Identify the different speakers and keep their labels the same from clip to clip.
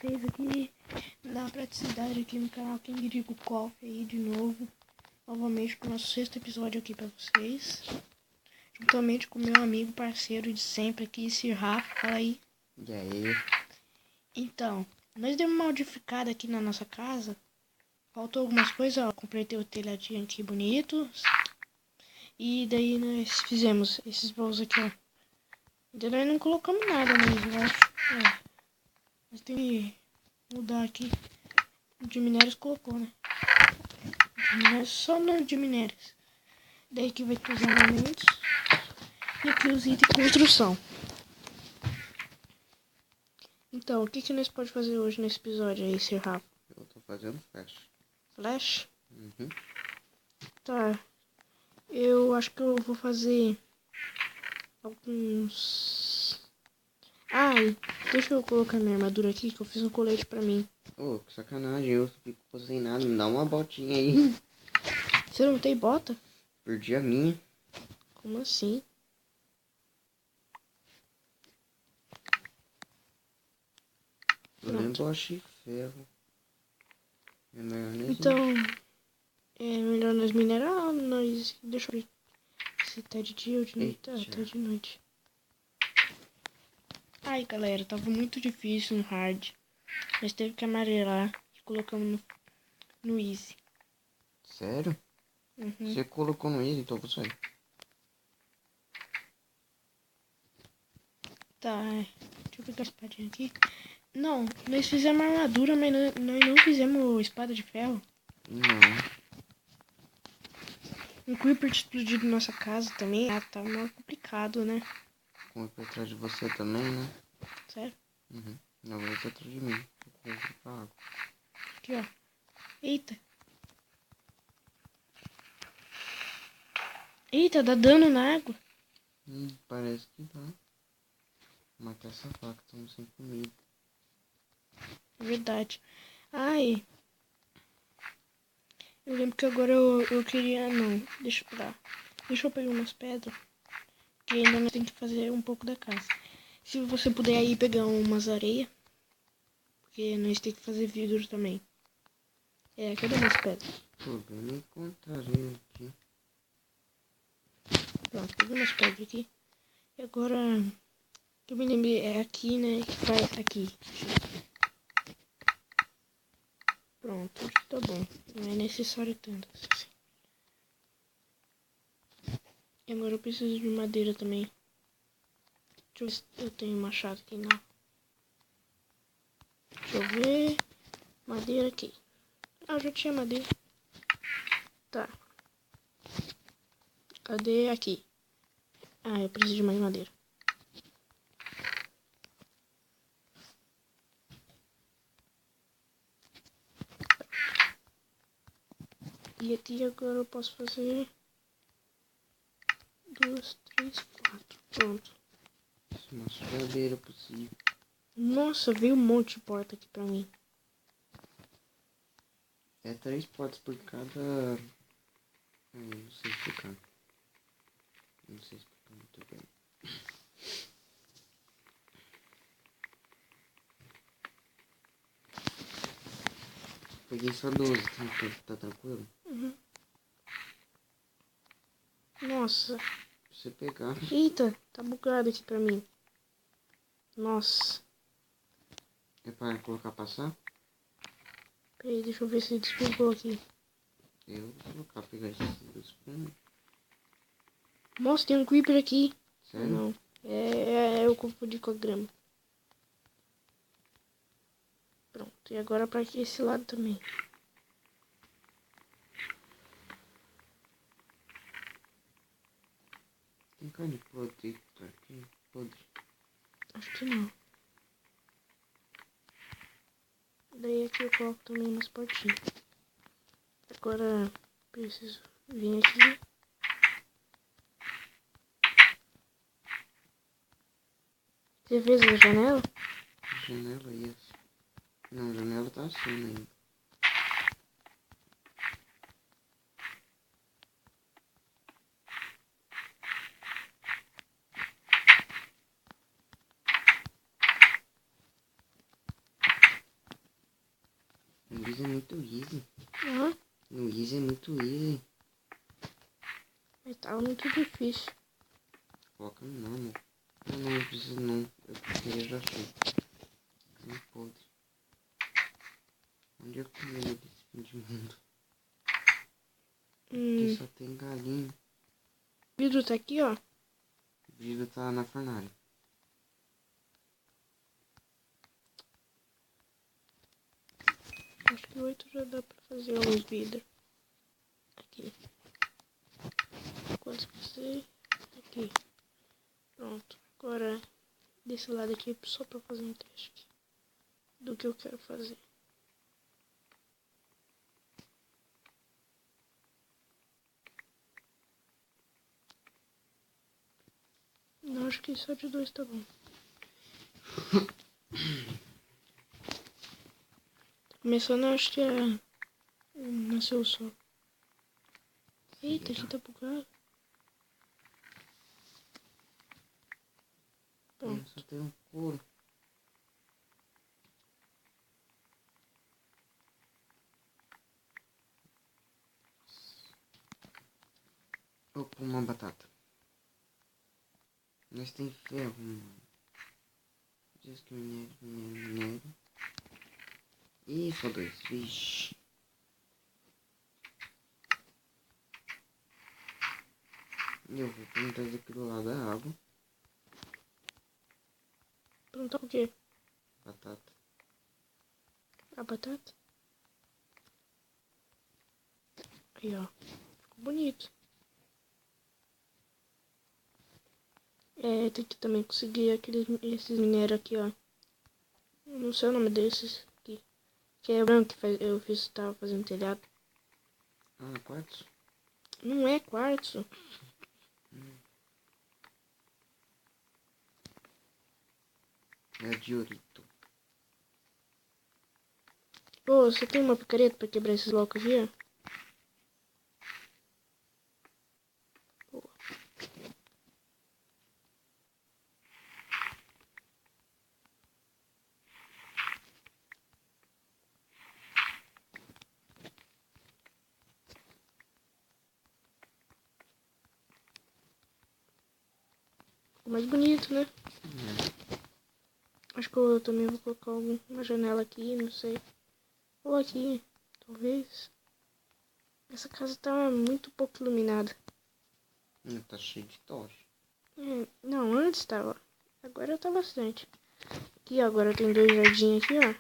Speaker 1: vocês aqui na praticidade aqui no canal King Digo Coffee aí de novo, novamente com o nosso 6º episódio aqui pra vocês, juntamente com o meu amigo parceiro de sempre aqui, Sir Rafa. Fala aí.
Speaker 2: E aí?
Speaker 1: Então, nós demos uma modificada aqui na nossa casa, faltou algumas coisas, ó, completei o telhadinho aqui bonito, e daí nós fizemos esses baús aqui, ó. Ainda nós não colocamos nada mesmo, eu acho. Mas tem que mudar aqui. O de minérios colocou, né? De minérios, só no de minérios. Daí que vai ter os ornamentos. E aqui os itens de construção. Então, o que nós podemos fazer hoje nesse episódio aí, Sir Rafa?
Speaker 2: Eu tô fazendo flash.
Speaker 1: Flash?
Speaker 2: Uhum.
Speaker 1: Tá. Eu acho que eu vou fazer alguns... Ai, deixa eu colocar minha armadura aqui, que eu fiz um colete pra mim.
Speaker 2: Ô, que sacanagem, eu fico sem nada, me dá uma botinha aí.
Speaker 1: Você não tem bota?
Speaker 2: Perdi a minha.
Speaker 1: Como assim?
Speaker 2: Eu lembro, eu achei ferro. É melhor nem
Speaker 1: Então, é melhor nós minerar ou nós... Deixa eu ver se tá de dia ou de noite.
Speaker 2: Eita.
Speaker 1: Tá de noite. Ai, galera, tava muito difícil no hard. Nós teve que amarelar e colocamos no easy.
Speaker 2: Sério?
Speaker 1: Uhum.
Speaker 2: Você colocou no easy, então eu vou sair.
Speaker 1: Tá, deixa eu pegar a espadinha aqui. Não, nós fizemos armadura, mas nós não fizemos espada de ferro.
Speaker 2: Não.
Speaker 1: Um creeper explodiu nossa casa também. Ah, tá mal complicado, né?
Speaker 2: Como é pra trás de você também, né?
Speaker 1: Sério?
Speaker 2: Uhum. Agora tá atrás de mim. Tô com pra água.
Speaker 1: Aqui, ó. Eita. Eita, dá dano na água.
Speaker 2: Parece que dá. Matar essa vaca, estamos sem comida.
Speaker 1: Verdade. Ai. Eu lembro que agora eu queria... Não, deixa eu pegar. Deixa eu pegar umas pedras. Que ainda nós tem que fazer um pouco da casa. Se você puder aí pegar umas areia. Porque nós tem que fazer vidro também. É, cadê minhas pedras?
Speaker 2: Problema encontrar ele aqui.
Speaker 1: Pronto, peguei umas pedras aqui. E agora... Que eu me lembrei, é aqui, né? Que faz aqui. Pronto, acho que tá bom. Não é necessário tanto assim. E agora eu preciso de madeira também. Deixa eu ver se eu tenho machado aqui, não. Deixa eu ver. Madeira aqui. Ah, eu já tinha madeira. Tá. Cadê aqui? Ah, eu preciso de mais madeira. E aqui agora eu posso fazer 2, 3, 4. Pronto.
Speaker 2: Nossa, verdadeira possível.
Speaker 1: Nossa, veio um monte de porta aqui pra mim.
Speaker 2: É 3 portas por cada... não sei explicar. Não sei explicar muito bem. Peguei só 12, tá tranquilo?
Speaker 1: Uhum. Nossa.
Speaker 2: Pra você pegar.
Speaker 1: Eita, tá bugado aqui pra mim. Nossa.
Speaker 2: É para colocar passar?
Speaker 1: Peraí, deixa eu ver se desbugou aqui.
Speaker 2: Eu vou colocar, pegar esses 2 panos.
Speaker 1: Nossa, tem um creeper aqui.
Speaker 2: Sério?
Speaker 1: Não. Eu confundi com a grama. Pronto. E agora pra esse lado também.
Speaker 2: Tem carne podre aqui? Podre.
Speaker 1: Acho que não. Daí aqui eu coloco também umas portinhas. Agora preciso vir aqui. Você fez a janela?
Speaker 2: Janela e essa. Não, janela tá assim ainda. Easy é muito easy.
Speaker 1: Aham.
Speaker 2: No Easy é muito easy.
Speaker 1: Mas tava muito difícil.
Speaker 2: Coloca no normal. Não precisa não. Eu já sei. Não pode. Onde é que eu ganhei desse fim de mundo? Aqui só tem galinha.
Speaker 1: O vidro tá aqui, ó.
Speaker 2: O vidro tá na fornalha.
Speaker 1: Acho que 8 já dá pra fazer uns vidros. Aqui. Quantos você? Aqui. Pronto. Agora, desse lado aqui, só pra fazer um teste do que eu quero fazer. Não, acho que só de 2 tá bom. Tá começando, acho que nasceu o sol. Eita, aqui tá bugado. Pronto.
Speaker 2: Só tem um couro. Vou pôr uma batata. Nós tem ferro, mano. Diz que minério. Ih, só 2. Vixe. Eu vou plantar aqui do lado da água.
Speaker 1: Plantar o quê?
Speaker 2: Batata.
Speaker 1: A batata? Aí, ó. Ficou bonito. É, tem que também conseguir esses minérios aqui, ó. Eu não sei o nome desses aqui. Que é branco que eu tava fazendo telhado.
Speaker 2: Ah, quartzo?
Speaker 1: Não é quartzo.
Speaker 2: É diorito.
Speaker 1: Ô, você tem uma picareta pra quebrar esses blocos aqui, ó? Boa. Ficou mais bonito, né? Acho que eu também vou colocar uma janela aqui, não sei. Ou aqui, talvez. Essa casa tá muito pouco iluminada.
Speaker 2: Tá cheio de tocha.
Speaker 1: É, não, antes tava. Agora tá bastante. Aqui, ó, agora tem 2 jardins aqui, ó.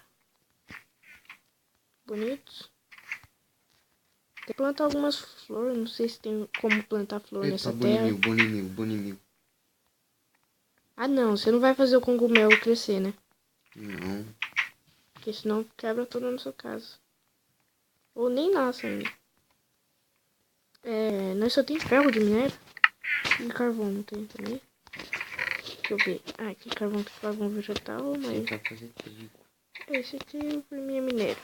Speaker 1: Bonitos. Tem que plantar algumas flores. Não sei se tem como plantar flor
Speaker 2: Eita,
Speaker 1: nessa terra.
Speaker 2: bonimil.
Speaker 1: Ah, não. Você não vai fazer o cogumelo crescer, né?
Speaker 2: Não.
Speaker 1: Porque senão quebra toda na sua casa. Ou nem nasce ainda. É, nós só tem ferro de minério. E carvão, não tem também? Deixa eu ver. Ah, aqui carvão vegetal, mas...
Speaker 2: Vai fazer trigo.
Speaker 1: Esse aqui pra mim é minério.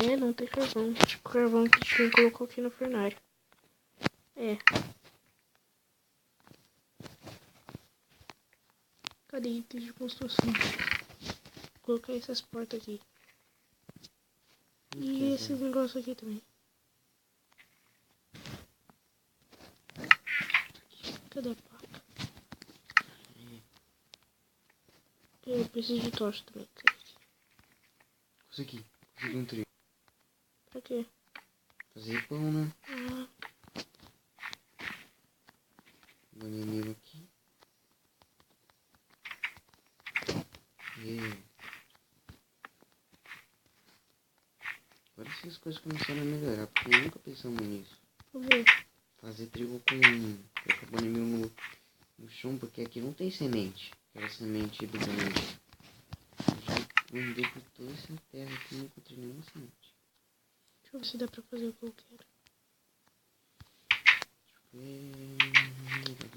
Speaker 1: É, não tem carvão. Tipo, carvão que a gente colocou aqui no fornário. É. Cadê itens de construção? Vou colocar essas portas aqui. E esses negócios aqui também. Cadê a placa? Eu preciso de tocha também.
Speaker 2: Consegui um trigo.
Speaker 1: Pra quê?
Speaker 2: Fazer pão, né?
Speaker 1: Ah,
Speaker 2: Bonimil aqui. Agora essas coisas começaram a melhorar, porque nunca pensamos nisso.
Speaker 1: vou ver.
Speaker 2: Fazer trigo com colocar bonimil no chão, porque aqui não tem semente. Aquela semente do bonimil. Já andei por toda essa terra aqui e não encontrei nenhuma semente.
Speaker 1: Deixa eu ver se dá pra fazer o que eu quero.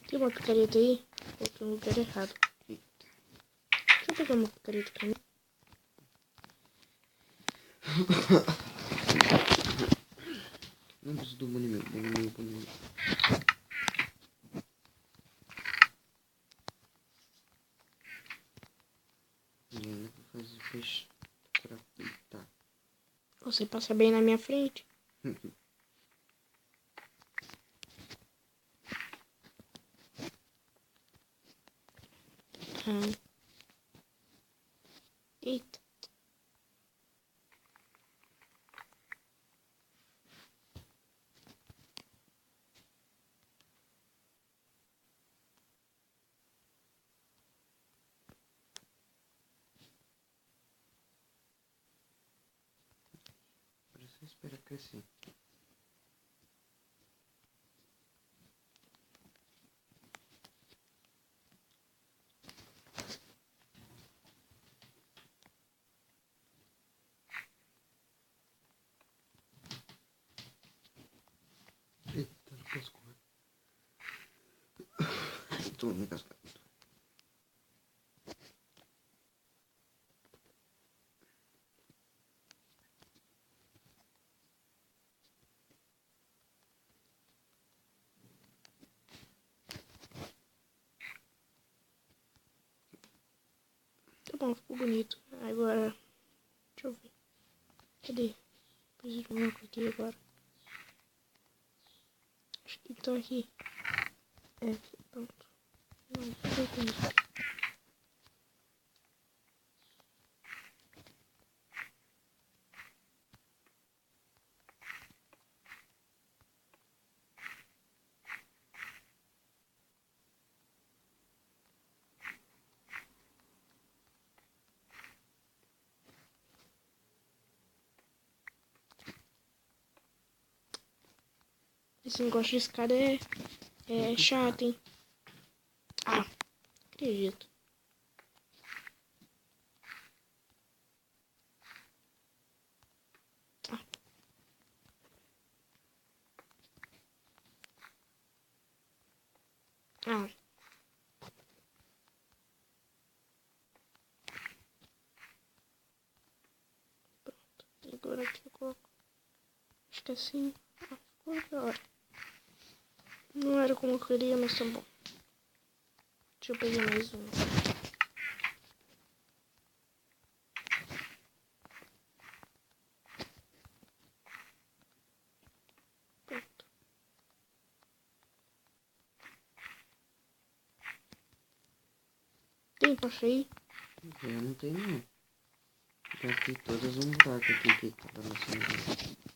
Speaker 1: Tem uma picareta aí? Coloquei no lugar errado. Deixa eu pegar uma picareta pra mim.
Speaker 2: Não preciso do bonimil. E ainda vou fazer peixe pra fritar.
Speaker 1: Você passa bem na minha frente. Ah. Eita.
Speaker 2: Agora só espera crescer. Eita, não posso correr. Tô me cascando.
Speaker 1: Tá bom, ficou bonito. Agora, deixa eu ver. Cadê? Preciso de um bloco aqui agora. Acho que tá aqui. É, pronto. Não, ficou com isso. Esse negócio de escada é chato, hein? Ah, acredito. Ah. Ah. Agora aqui eu coloco. Acho que assim. Ah, ficou melhor. Não era como eu queria, mas tá bom. Deixa eu pegar mais um. Pronto. Tem pra aí?
Speaker 2: Eu não tenho não. Gastei todas um buraco aqui que tava na cima.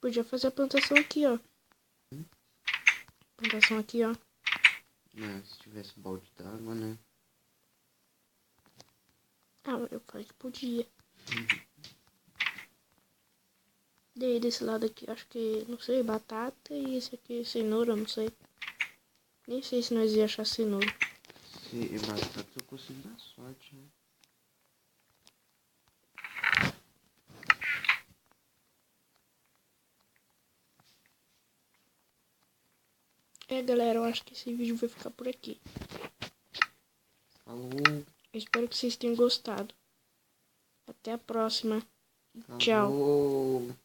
Speaker 1: Podia fazer a plantação aqui, ó. Plantação aqui, ó.
Speaker 2: Não, se tivesse balde d'água, né?
Speaker 1: Ah, eu falei que podia. Daí desse lado aqui, acho que, não sei, batata. E esse aqui, cenoura, não sei. Nem sei se nós ia achar cenoura.
Speaker 2: Se batata eu consigo dar sorte, né?
Speaker 1: É, galera, eu acho que esse vídeo vai ficar por aqui.
Speaker 2: Falou.
Speaker 1: Eu espero que vocês tenham gostado. Até a próxima.
Speaker 2: Falou.
Speaker 1: Tchau.